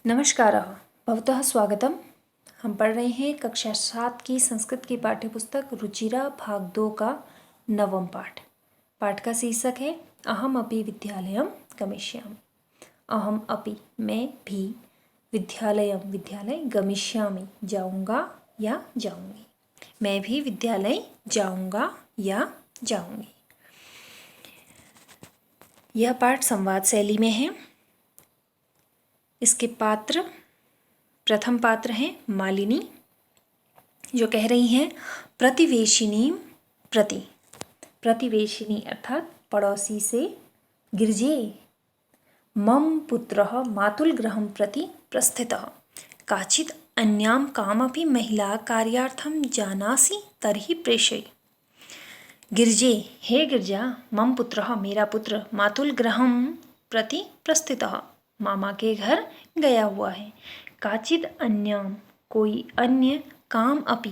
नमस्कारः भवतः स्वागतम। हम पढ़ रहे हैं कक्षा 7 की संस्कृत की पाठ्यपुस्तक रुचिरा भाग 2 का 9वां पाठ। पाठ का शीर्षक है अहम अपि विद्यालयं गमिष्यामि। अहम अपि मैं भी विद्यालयं विद्यालय गमिष्यामि जाऊंगा या जाऊंगी। मैं भी विद्यालय जाऊंगा या जाऊंगी। यह पाठ संवाद शैली में है। इसके पात्र, प्रथम पात्र हैं मालिनी, जो कह रही हैं प्रतिवेशिनी प्रति। प्रतिवेशिनी अर्थात पड़ोसी से। गिरजे मम पुत्रः मातुल गृहं प्रति प्रस्थितः काचित् अन्यां कामपि महिला कार्यार्थं जानासि तर्हि प्रेषय। गिरजे हे गिरजा, मम पुत्रः मेरा पुत्र, मातुल गृहं प्रति प्रस्थितः मामा के घर गया हुआ है। काचिद अन्यां कोई अन्य, काम अपि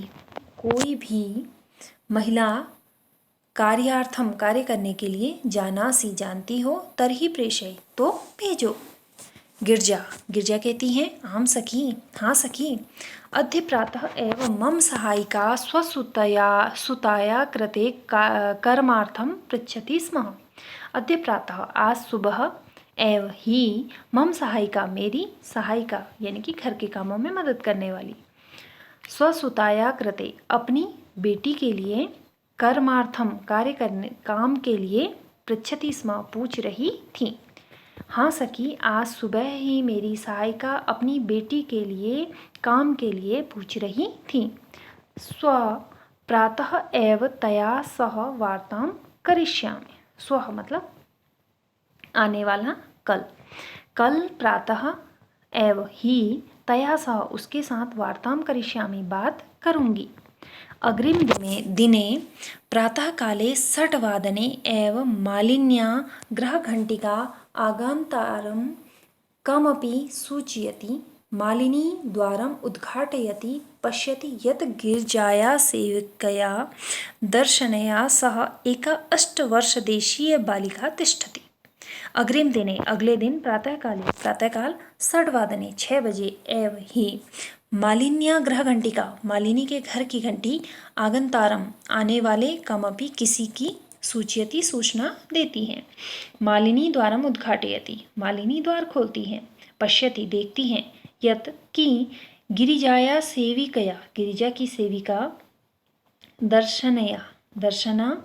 कोई भी, महिला कार्यार्थम कार्य करने के लिए, जानासी जानती हो, तरही प्रेषय तो भेजो। गिरजा गिरजा कहती हैं आम सखी, हाँ सखी। अद्य प्रातः एव मम सहायिका सुताया कृते कर्मार्थं पृच्छति स्म। अद्य प्रातः आज सुबह एव ही मम सहायिका मेरी सहायिका यानी कि घर के कामों में मदद करने वाली, स्वसुताया कृते अपनी बेटी के लिए, कर्मार्थम कार्य करने काम के लिए, पृच्छति स्म पूछ रही थी। हाँ सखी, आज सुबह ही मेरी सहायिका अपनी बेटी के लिए काम के लिए पूछ रही थी। स्व प्रातः एव तया सह वार्तां करिष्यामि। स्व मतलब आने वाला, कल। कल प्रातः एव ही तया सह उसके साथ वार्तां करिष्यामि बात करूँगी। अग्रिम दिने प्रातःकाले 6:00 एव मालिन्या गृहघण्टिका आगान्तारं कमपि सूचयति। मालिनी द्वारम् उद्घाटयति, पश्यति यत् गिरिजाया सेविकया दर्शनया सह एका 8 वर्षदेशीय बालिका तिष्ठति। अग्रिम दिने अगले दिन प्रातःकाल 6:00 बजे एव ही मालिन्या गृहघण्टिका मालिनी के घर की घंटी, आगंतारम आने वाले, कमपि किसी की, सूचयति सूचना देती है। मालिनी द्वारम उद्घाटयति मालिनी द्वार खोलती है। पश्यति देखती हैं, यत कि गिरिजाया सेविकया गिरिजा की सेविका, दर्शना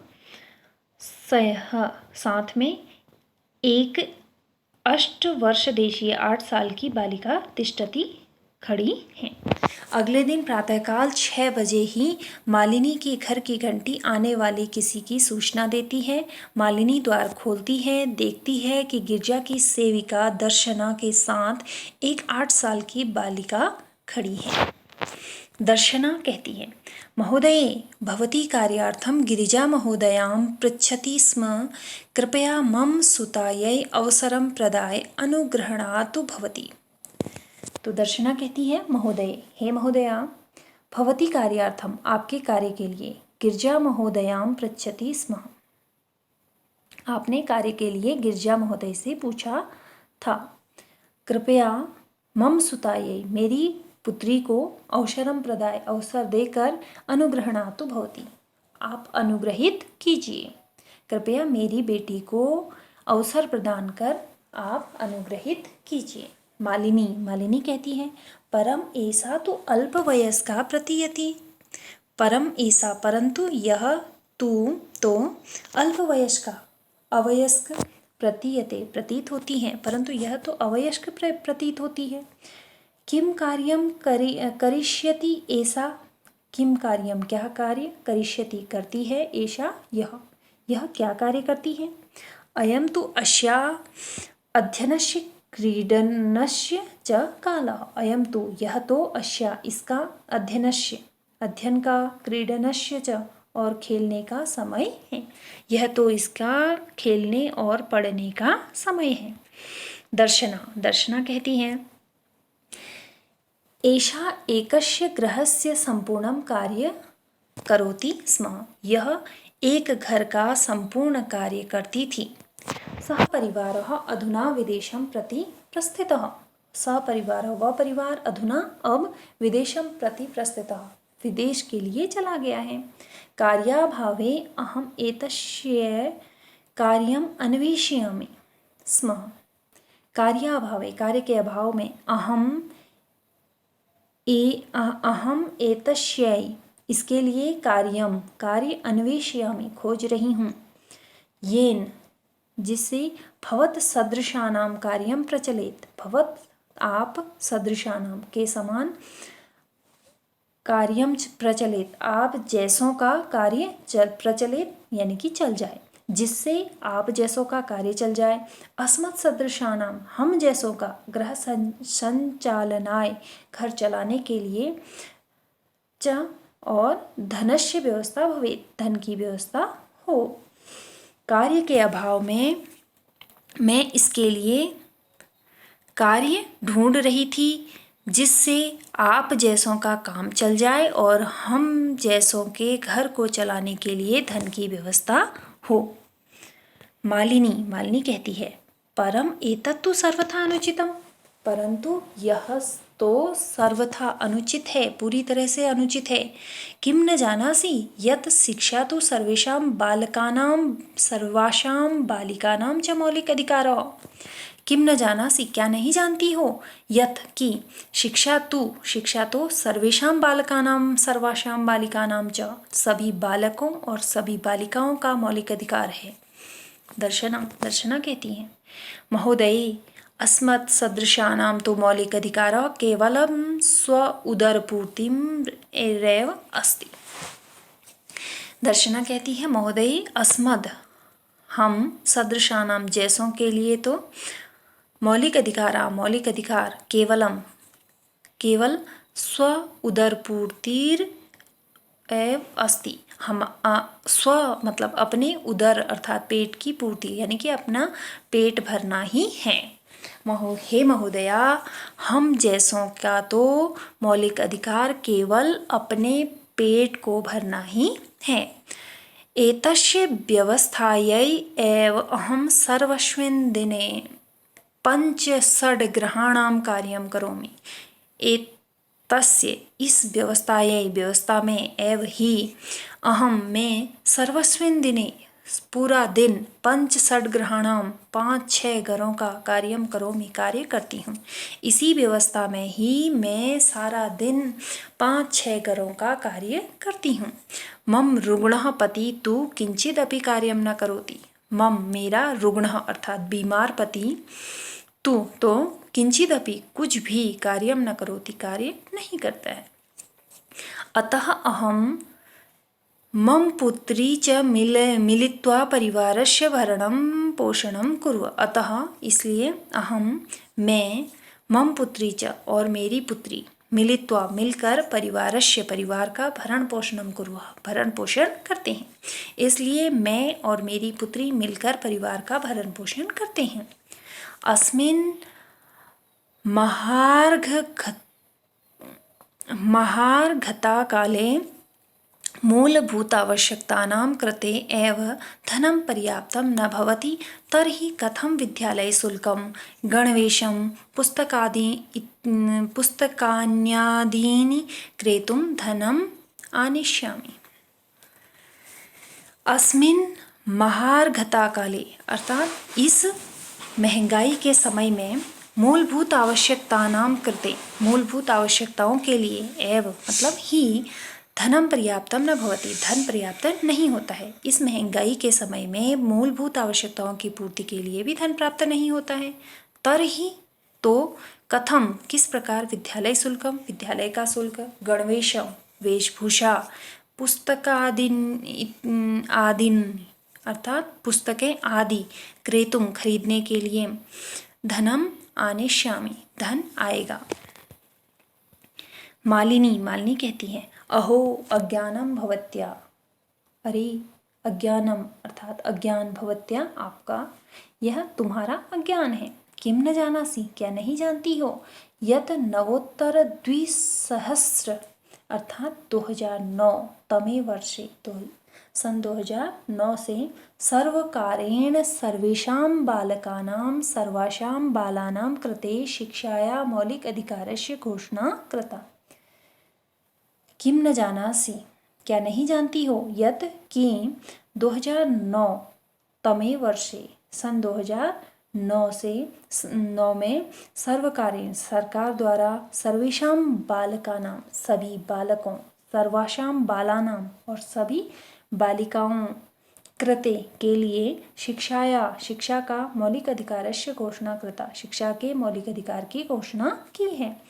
सह साथ में, एक 8 वर्षदेशीय 8 साल की बालिका तिष्ठति खड़ी हैं। अगले दिन प्रातःकाल 6 बजे ही मालिनी के घर की घंटी आने वाले किसी की सूचना देती है। मालिनी द्वार खोलती है, देखती है कि गिरजा की सेविका दर्शना के साथ एक 8 साल की बालिका खड़ी है। दर्शना कहती है, महोदये भवती कार्यार्थं गिरिजा महोदयां पृच्छति स्म, कृपया मम सुतायै अवसरं प्रदाय अनुगृह्णातु भवती। तो दर्शना कहती है, महोदय हे महोदया, भवती कार्यार्थम आपके कार्य के लिए, गिरजा महोदयां पृच्छति स्म आपने कार्य के लिए गिरजा महोदय से पूछा था। कृपया मम सुतायै मेरी पुत्री को अवसरम प्रदाय अवसर देकर, अनुग्रहणातु भवती आप अनुग्रहित कीजिए। कृपया मेरी बेटी को अवसर प्रदान कर आप अनुग्रहित कीजिए। मालिनी कहती है, परम ऐसा तो अल्पवयस्का प्रतीयति। परम ऐसा परंतु यह तू तो अल्पवयस्का अवयस्क प्रतीयते प्रतीत होती है, परंतु यह तो अवयस्क प्रतीत होती है। किम कार्यम करिष्यति ऐसा, किम कार्यम क्या कार्य, करिष्यति करती है, ऐसा यह क्या कार्य करती है। अयम तो अस्या अध्ययनस्य क्रीडनस्य च कालः। अयम तो यह तो अस्या इसका, अध्ययनस्य अध्ययन का, क्रीडनस्य च और खेलने का समय है। यह तो इसका खेलने और पढ़ने का समय है। दर्शना कहती है, एषा एकस्य गृहस्य संपूर्णं कार्य करोति स्म। यह एक घर का संपूर्ण कार्य करती थी। सह परिवारः अधुना विदेशं प्रति प्रस्थितः। सपरिवार व परिवार अधुना अब विदेशम प्रति प्रस्थितः, विदेश के लिए चला गया है। कार्याभावे अहम एतस्य कार्यम अन्वेषयामि स्म, कार्याभावे कार्य के अभाव में अहम एतस्य इसके लिए कार्य अन्वेषयामि खोज रही हूँ, येन जिससे भवत सदृशानाम कार्यम प्रचलित, भवत आप सदृशानाम के समान कार्यम प्रचलित आप जैसों का कार्य प्रचलित यानी कि चल जाए, जिससे आप जैसों का कार्य चल जाए। अस्मत् सदृशानाम हम जैसों का गृह संचालनाय घर चलाने के लिए च और धनस्य व्यवस्था भवेत धन की व्यवस्था हो। कार्य के अभाव में मैं इसके लिए कार्य ढूंढ रही थी जिससे आप जैसों का काम चल जाए और हम जैसों के घर को चलाने के लिए धन की व्यवस्था हो। मालिनी कहती है परम एतत्तु सर्वथा अनुचितम, परंतु यह तो सर्वथा अनुचित है, पूरी तरह से अनुचित है। किम न जानासि यत् शिक्षा तो सर्वासां बालिकानां च मौलिक अधिकारः। किम न जानासि क्या नहीं जानती हो, यत् कि शिक्षा तो सर्वासां बालिकानां च सभी बालकों और सभी बालिकाओं का मौलिक अधिकार है। दर्शना कहती है महोदये अस्मत् सदृशानां तो मौलिक अधिकारः केवलं स्व उदरपूर्तिरेव अस्ति। दर्शना कहती है महोदय अस्मद् हम सदृशानाम जैसों के लिए तो मौलिक अधिकार केवल स्व उदरपूर्तिर एव अस्ति। हम स्व मतलब अपने उदर अर्थात पेट की पूर्ति यानी कि अपना पेट भरना ही है। हे महोदया हम जैसों का तो मौलिक अधिकार केवल अपने पेट को भरना ही है। एतस्य व्यवस्थायै एव अहम सर्वस्मिन् दिने 5-6 ग्रहाणां कार्यं करोमि। एतस्य इस व्यवस्था में एव ही अहम मैं सर्वस्मिन् दिने पूरा दिन 5-6 ग्रहाणां 5-6 घरों का कार्यम करोमि कार्य करती हूँ। इसी व्यवस्था में ही मैं सारा दिन 5-6 घरों का कार्य करती हूँ। मम रुग्णः पति तु किंचिदपि कार्यम न करोति। मम मेरा रुग्णः अर्थात बीमार पति तु तो किंचिदपि कुछ भी कार्यम न करोति कार्य नहीं करता है। अतः अहम मम पुत्री च मिलित्वा परिवारस्य भरणं पोषणं कुर्व। अतः इसलिए मैं मम पुत्री च और मेरी पुत्री मिलित्वा मिलकर परिवार का भरण पोषण करते हैं। इसलिए मैं और मेरी पुत्री मिलकर परिवार का भरण पोषण करते हैं। अस्मिन् महार्घता काले मूलभूतावश्यकतानां कृते एव धनं पर्याप्तं न भवति तर्हि कथं विद्यालयशुल्कं गणवेशं पुस्तकान्यादीनि क्रेतुं धनम् आनेष्यामि। अस्मिन् महार्घता काले अर्थात इस महंगाई के समय में मूलभूत आवश्यकताओं के लिए एव मतलब ही धनम पर्याप्तम न भवति धन पर्याप्त नहीं होता है। इस महंगाई के समय में मूलभूत आवश्यकताओं की पूर्ति के लिए भी धन प्राप्त नहीं होता है। तरहि तो कथम किस प्रकार विद्यालय का शुल्क गणवेशम वेशभूषा आदिन अर्थात पुस्तकें आदि क्रेतुम खरीदने के लिए धनम आनेष्यामि धन आएगा। मालिनी कहती है अहो अज्ञानम भवत्या, अरे अज्ञानम अर्थात अज्ञान भवत्या आपका यह तुम्हारा अज्ञान है। किम न जानासी क्या नहीं जानती हो यत नवोत्तर 2000 अर्थात 2009 तमे वर्षे सन 2009 से सर्वकारेण सर्वेषां बालानां कृते शिक्षाया मौलिक अधिकारस्य घोषणा कृता। किम न जानासि, क्या नहीं जानती हो, यत् कि 2009 तमे वर्षे सन 2009 में सर्वकारेण सरकार द्वारा सर्वेषां बालकानां सभी बालकों, सर्वासां बालानां और सभी बालिकाओं कृते के लिए शिक्षा का मौलिक अधिकारस्य घोषणा कृता, शिक्षा के मौलिक अधिकार की घोषणा की है।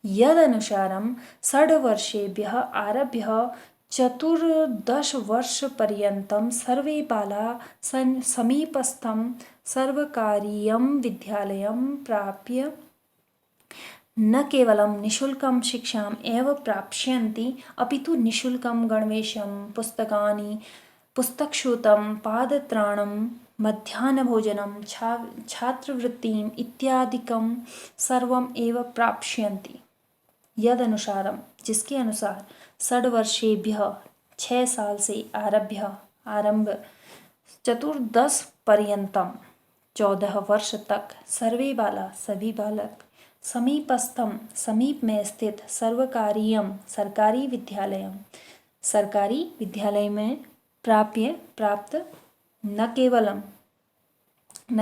यदनुसारं 6 वर्षेभ्यः आरभ्य 14 वर्षपर्यन्तं सर्वे बालाः समीपस्थं सर्वकारीयं विद्यालयं प्राप्य न केवलं निःशुल्कं शिक्षाम् एव प्राप्स्यन्ति, अपि तु निःशुल्कं गणवेशं, पुस्तकानि, पुस्तकशुल्कं, पादत्राणं, मध्याह्नभोजनं, छात्रवृत्तिम् इत्यादिकं सर्वम् एव प्राप्स्यन्ति। यदनुसारं, जिसके अनुसार 6 वर्षेभ्यः 6 साल से आरंभ 14 पर्यंतम 14 वर्ष तक सर्वे बाला सभी बालक समीपस्थम समीप में स्थित सर्वकारीयम सरकारी विद्यालय में प्राप्त न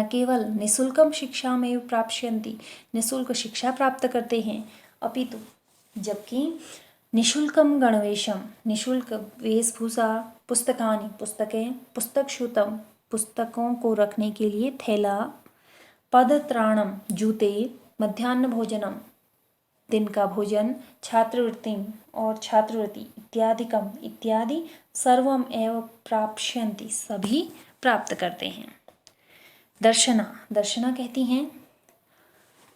केवल निःशुल्कम शिक्षा में प्राप्स्यन्ति, निःशुल्क शिक्षा प्राप्त करते हैं, अपितु जबकि निःशुल्कम गणवेशम निःशुल्क वेशभूषा, पुस्तकानि पुस्तकें, पुस्तकशुतम पुस्तकों को रखने के लिए थैला, पदत्राणम जूते, मध्याह्न भोजनम दिन का भोजन, छात्रवृत्ति इत्यादि सर्वम एव प्राप्स्यन्ति सभी प्राप्त करते हैं। दर्शना कहती हैं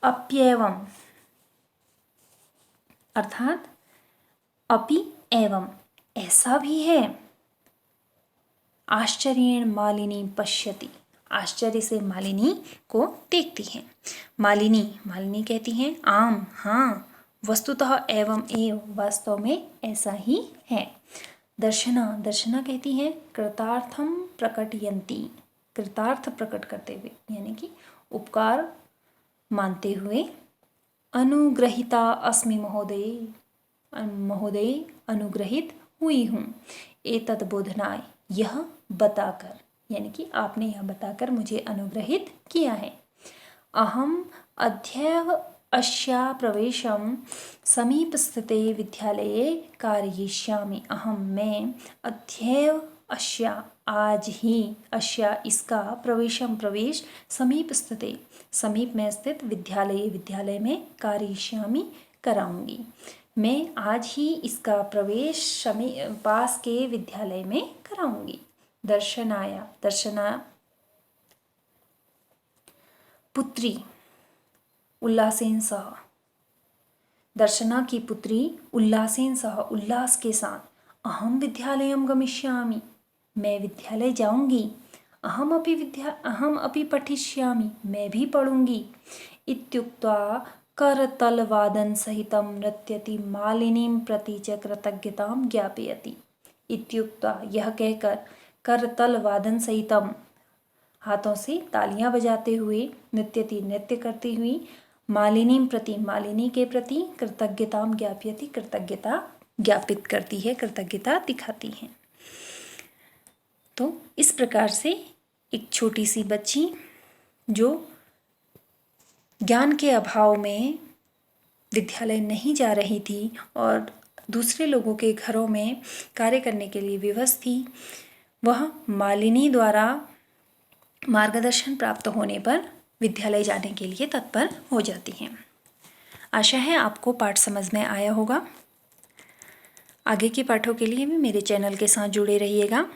अप्येवम अर्थात अपि एवं ऐसा भी है। आश्चर्येण मालिनी पश्यति, आश्चर्य से मालिनी को देखती हैं। मालिनी कहती हैं आम हाँ, वस्तुतः एवं एव वास्तव में ऐसा ही है। दर्शना कहती हैं कृतार्थम प्रकटयन्ति, कृतार्थ प्रकट करते हुए यानी कि उपकार मानते हुए। अनुग्रहिता अस्मि महोदय अनुग्रहित हुई हूँ। एतत् बोधनाय यह बताकर, यानी कि आपने यह बताकर मुझे अनुग्रहित किया है। अहम अद्यैव अस्या प्रवेशम समीपस्थिते विद्यालये कारयिष्यामि। मैं अद्यैव अस्या आज ही अस्या इसका प्रवेश समीप में स्थित विद्यालय में कारयिष्यामि कराऊंगी। मैं आज ही इसका प्रवेश पास के विद्यालय में कराऊंगी। दर्शना पुत्री उल्लासेन सह, दर्शना की पुत्री उल्लासेन सह उल्लास के साथ, अहम विद्यालयं गमिष्यामि मैं विद्यालय जाऊंगी। अहम अपि पठिष्यामि मैं भी पढ़ूंगी। इत्युक्त्वा करतलवादन सहितं नृत्यति मालिनीं प्रति च कृतज्ञतां ज्ञापयति। इत्युक्त्वा यह कहकर करतलवादन सहितं हाथों से तालियां बजाते हुए नृत्य करती हुई मालिनी के प्रति कृतज्ञतां ज्ञापयति कृतज्ञता ज्ञापित करती है, कृतज्ञता दिखाती है। तो इस प्रकार से एक छोटी सी बच्ची जो ज्ञान के अभाव में विद्यालय नहीं जा रही थी और दूसरे लोगों के घरों में कार्य करने के लिए विवश थी, वह मालिनी द्वारा मार्गदर्शन प्राप्त होने पर विद्यालय जाने के लिए तत्पर हो जाती हैं। आशा है आपको पाठ समझ में आया होगा। आगे के पाठों के लिए भी मेरे चैनल के साथ जुड़े रहिएगा।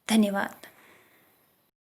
धन्यवाद।